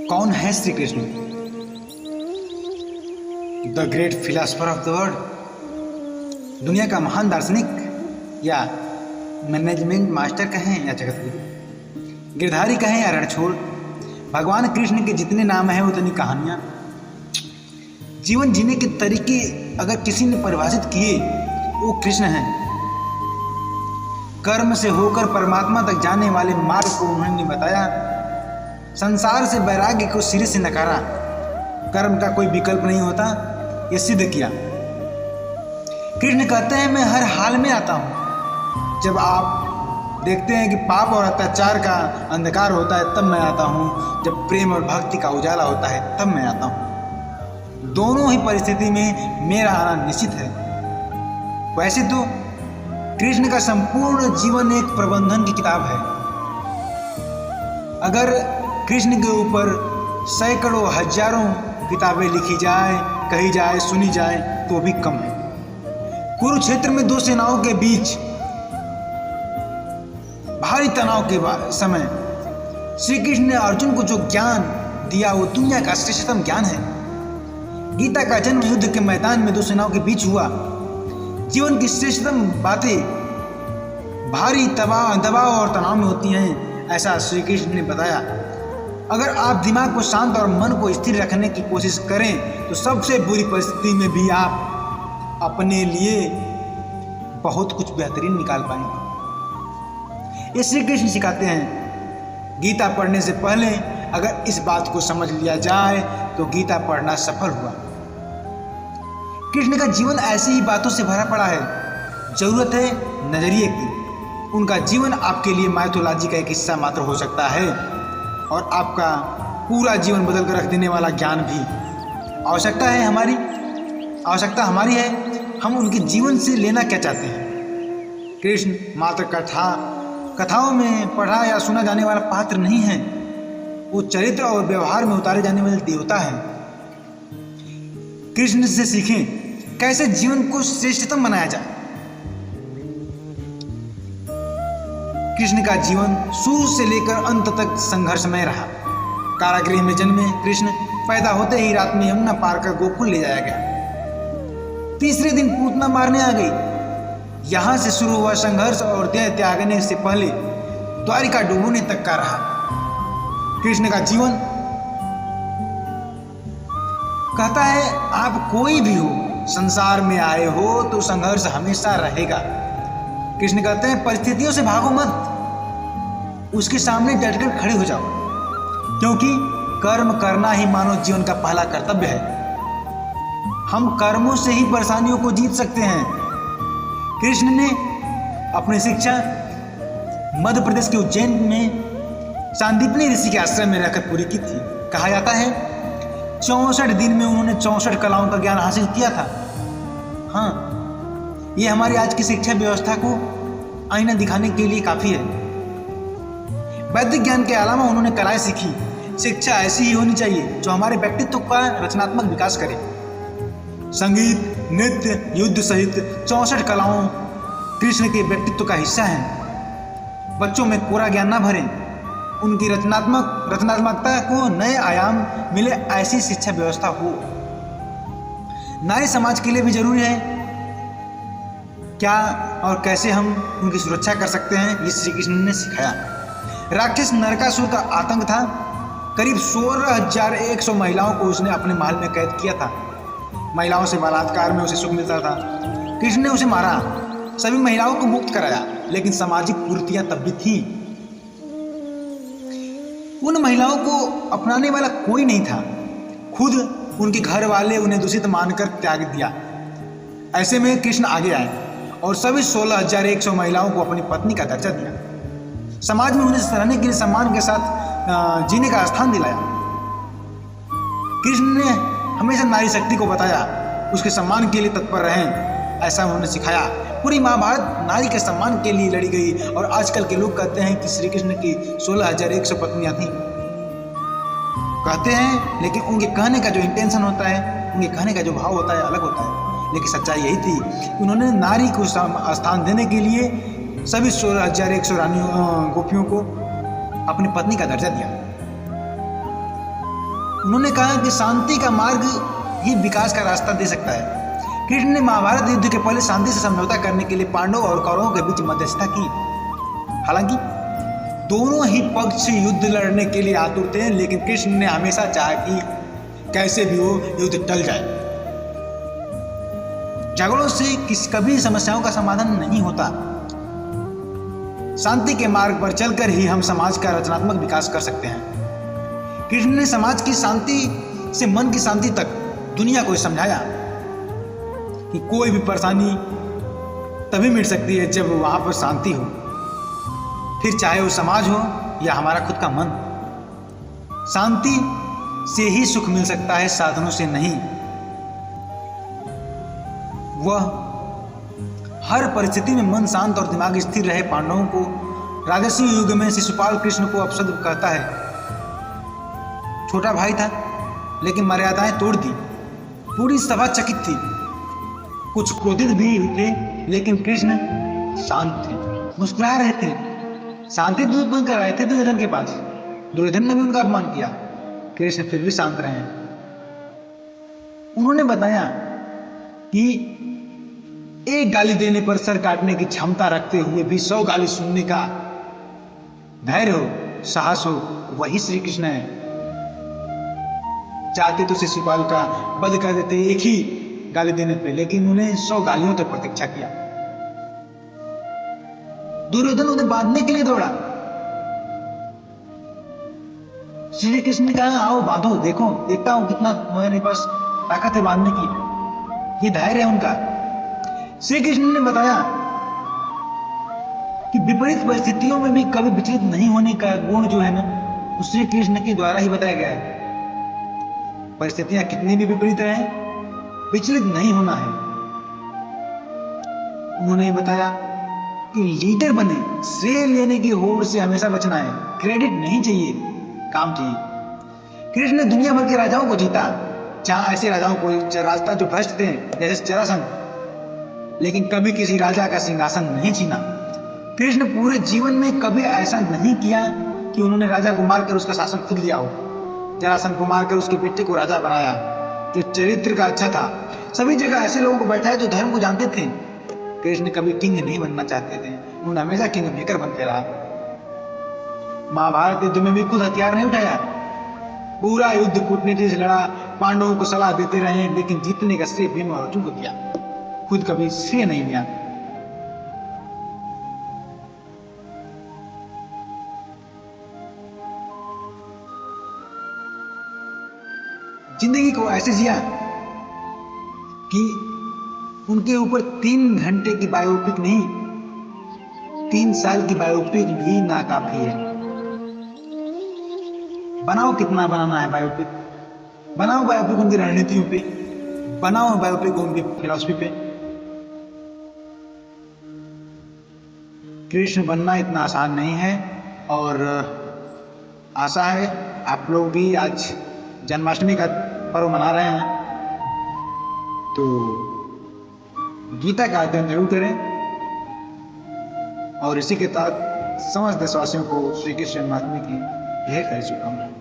कौन है Shri Krishna? The great philosopher of the world, दुनिया का महान दार्शनिक, या मैनेजमेंट मास्टर कहें या जगत गुरु, गिरधारी कहें या रणछोड़। भगवान कृष्ण के जितने नाम हैं उतनी कहानियाँ। जीवन जीने के तरीके अगर किसी ने परिभाषित किए वो कृष्ण हैं। कर्म से होकर परमात्मा तक जाने वाले मार्ग को उन्होंने बताया। संसार से वैराग्य को सिरे से नकारा। कर्म का कोई विकल्प नहीं होता, ये सिद्ध किया। कृष्ण कहते हैं मैं हर हाल में आता हूँ। जब आप देखते हैं कि पाप और अत्याचार का अंधकार होता है तब मैं आता हूँ, जब प्रेम और भक्ति का उजाला होता है तब मैं आता हूँ। दोनों ही परिस्थिति में मेरा आना निश्चित है। वैसे तो कृष्ण का संपूर्ण जीवन एक प्रबंधन की किताब है। अगर कृष्ण के ऊपर सैकड़ों हजारों किताबें लिखी जाए, कही जाए, सुनी जाए तो भी कम है। कुरुक्षेत्र में दो सेनाओं के बीच भारी तनाव के समय श्री कृष्ण ने अर्जुन को जो ज्ञान दिया वो दुनिया का श्रेष्ठतम ज्ञान है। गीता का जन्म युद्ध के मैदान में दो सेनाओं के बीच हुआ। जीवन की श्रेष्ठतम बातें भारी दबाव और तनाव में होती हैं, ऐसा श्री कृष्ण ने बताया। अगर आप दिमाग को शांत और मन को स्थिर रखने की कोशिश करें तो सबसे बुरी परिस्थिति में भी आप अपने लिए बहुत कुछ बेहतरीन निकाल पाएंगे। ये श्री कृष्ण सिखाते हैं। गीता पढ़ने से पहले अगर इस बात को समझ लिया जाए तो गीता पढ़ना सफल हुआ। कृष्ण का जीवन ऐसी ही बातों से भरा पड़ा है। जरूरत है नजरिए की। उनका जीवन आपके लिए माइथोलॉजी का एक हिस्सा मात्र हो सकता है और आपका पूरा जीवन बदल कर रख देने वाला ज्ञान भी। आवश्यकता हमारी है हम उनके जीवन से लेना क्या चाहते हैं। कृष्ण मात्र कथाओं में पढ़ा या सुना जाने वाला पात्र नहीं है। वो चरित्र और व्यवहार में उतारे जाने वाले देवता हैं। कृष्ण से सीखें कैसे जीवन को श्रेष्ठतम बनाया जाए। कृष्ण का जीवन शुरू से लेकर अंत तक संघर्षमय रहा। कारागृह में जन्मे कृष्ण पैदा होते ही रात में यमुना पार कर गोकुल ले जाया गया। तीसरे दिन पूतना मारने आ गई। यहां से शुरू हुआ संघर्ष और देह त्यागने से पहले द्वारिका डूबने तक का रहा। कृष्ण का जीवन कहता है आप कोई भी हो, संसार में आए हो तो संघर्ष हमेशा रहेगा। कृष्ण कहते हैं परिस्थितियों से भागो मत, उसके सामने डटकर खड़े हो जाओ, क्योंकि कर्म करना ही मानव जीवन का पहला कर्तव्य है। हम कर्मों से ही परेशानियों को जीत सकते हैं। कृष्ण ने अपनी शिक्षा मध्य प्रदेश के उज्जैन में सांदीपनी ऋषि के आश्रम में रहकर पूरी की थी। कहा जाता है 64 दिन में उन्होंने 64 कलाओं का ज्ञान हासिल किया था। हाँ, ये हमारी आज की शिक्षा व्यवस्था को आईना दिखाने के लिए काफी है। वैदिक ज्ञान के अलावा उन्होंने कलाएं सीखी। शिक्षा ऐसी ही होनी चाहिए जो हमारे व्यक्तित्व का रचनात्मक विकास करे। संगीत, नृत्य, युद्ध सहित 64 कलाओं कृष्ण के व्यक्तित्व का हिस्सा हैं। बच्चों में कोरा ज्ञान ना भरें, उनकी रचनात्मकता को नए आयाम मिले, ऐसी शिक्षा व्यवस्था हो। नारी समाज के लिए भी जरूरी है। क्या और कैसे हम उनकी सुरक्षा कर सकते हैं, ये श्री कृष्ण ने सिखाया। राक्षस नरकासुर का आतंक था। करीब 16,100 महिलाओं को उसने अपने महल में कैद किया था। महिलाओं से बलात्कार में उसे सुख मिलता था। कृष्ण ने उसे मारा, सभी महिलाओं को मुक्त कराया, लेकिन सामाजिक कुरीतियां तब भी थी। उन महिलाओं को अपनाने वाला कोई नहीं था। खुद उनके घर वाले उन्हें दूषित मानकर त्याग दिया। ऐसे में कृष्ण आगे आए और सभी 16,100 महिलाओं को अपनी पत्नी का दर्जा दिया। समाज में उन्हें सराहने के लिए सम्मान के साथ जीने का स्थान दिलाया। कृष्ण ने हमेशा नारी शक्ति को बताया, उसके सम्मान के लिए तत्पर रहें, ऐसा उन्होंने सिखाया। पूरी महाभारत नारी के सम्मान के लिए लड़ी गई और आजकल के लोग कहते हैं कि श्री कृष्ण की 16,100 पत्नियां थीं। कहते हैं, लेकिन उनके कहने का जो इंटेंशन होता है, उनके कहने का जो भाव होता है अलग होता है। लेकिन सच्चाई यही थी कि उन्होंने नारी को स्थान देने के लिए सभी 16,100 रानियों गोपियों को अपनी पत्नी का दर्जा दिया। उन्होंने कहा कि शांति का मार्ग ही विकास का रास्ता दे सकता है। कृष्ण ने महाभारत युद्ध के पहले शांति से समझौता करने के लिए पांडवों और कौरवों के बीच मध्यस्थता की। हालांकि दोनों ही पक्ष युद्ध लड़ने के लिए आतुर थे, लेकिन कृष्ण ने हमेशा चाहा कि कैसे भी हो युद्ध टल जाए। झगड़ों से कभी समस्याओं का समाधान नहीं होता। शांति के मार्ग पर चलकर ही हम समाज का रचनात्मक विकास कर सकते हैं। कृष्ण ने समाज की शांति से मन की शांति तक दुनिया को समझाया कि कोई भी परेशानी तभी मिट सकती है जब वहां पर शांति हो, फिर चाहे वो समाज हो या हमारा खुद का मन। शांति से ही सुख मिल सकता है, साधनों से नहीं। वह हर परिस्थिति में मन शांत और दिमाग स्थिर रहे। पांडवों को राजसी युग में शिशुपाल कृष्ण को अपशब्द कहता है। छोटा भाई था लेकिन मर्यादाएं तोड़ दी। पूरी सभा चकित थी, कुछ क्रोधित भी थे, लेकिन कृष्ण शांत थे, मुस्कुरा रहे थे, शांति दूत बनकर आए थे दुर्योधन के पास। दुर्योधन ने भी उनका अपमान किया, कृष्ण फिर भी शांत रहे। उन्होंने बताया कि एक गाली देने पर सर काटने की क्षमता रखते हुए भी 100 गाली सुनने का धैर्य हो, साहस हो, वही श्री कृष्ण है। चाहते तो शिशुपाल का वध कर देते एक ही गाली देने पे, लेकिन उन्हें 100 गालियों तक प्रतीक्षा किया। दुर्योधन उन्हें बांधने के लिए दौड़ा। श्री कृष्ण ने कहा, आओ बांधो, देखो, देखता हूं कितना मेरे पास ताकत है बांधने की। ये धैर्य है उनका। श्री कृष्ण ने बताया कि विपरीत परिस्थितियों में भी कभी विचलित नहीं होने का गुण जो है ना, वो श्री कृष्ण के द्वारा ही बताया गया है। परिस्थितियां कितनी भी विपरीत रहे, विचलित नहीं होना है। उन्होंने बताया कि लीडर बने, श्रेय लेने की होड़ से हमेशा बचना है। क्रेडिट नहीं चाहिए, काम चाहिए। कृष्ण ने दुनिया भर के राजाओं को जीता, जहां ऐसे राजाओं को रास्ता जो भ्रष्ट थे, जैसे जरासंध, लेकिन कभी किसी राजा का सिंहासन नहीं छीना। कृष्ण पूरे जीवन में कभी ऐसा नहीं किया कि उन्होंने राजा को मारकर उसका शासन खुद लिया हो। जरासंध को मारकर उसके बेटे को राजा बनाया, जो चरित्र का अच्छा था। सभी जगह ऐसे लोगों को बैठाया जो धर्म को जानते थे। कृष्ण कभी किंग नहीं बनना चाहते थे, उन्होंने हमेशा किंग मेकर बनते रहा। महाभारत युद्ध में भी खुद हथियार नहीं उठाया, पूरा युद्ध कूटनीति से लड़ा, पांडवों को सलाह देते रहे, लेकिन जीतने का श्रेय भीम और अर्जुन को दिया, खुद कभी श्रेय नहीं लिया। जिंदगी को ऐसे जिया कि उनके ऊपर 3 घंटे की बायोपिक नहीं, 3 साल की बायोपिक भी नाकाफी है। बनाओ कितना बनाना है बायोपिक, बनाओ बायोपिक उनकी रणनीतियों पे, बनाओ बायोपिक उनकी फिलॉसफी पे। कृष्ण बनना इतना आसान नहीं है, और आशा है आप लोग भी आज जन्माष्टमी का पर्व मना रहे हैं, तो गीता का अध्ययन जरूर करें, और इसी के तहत समस्त देशवासियों को श्री कृष्ण जन्माष्टमी की ढेर सारी शुभकामनाएं।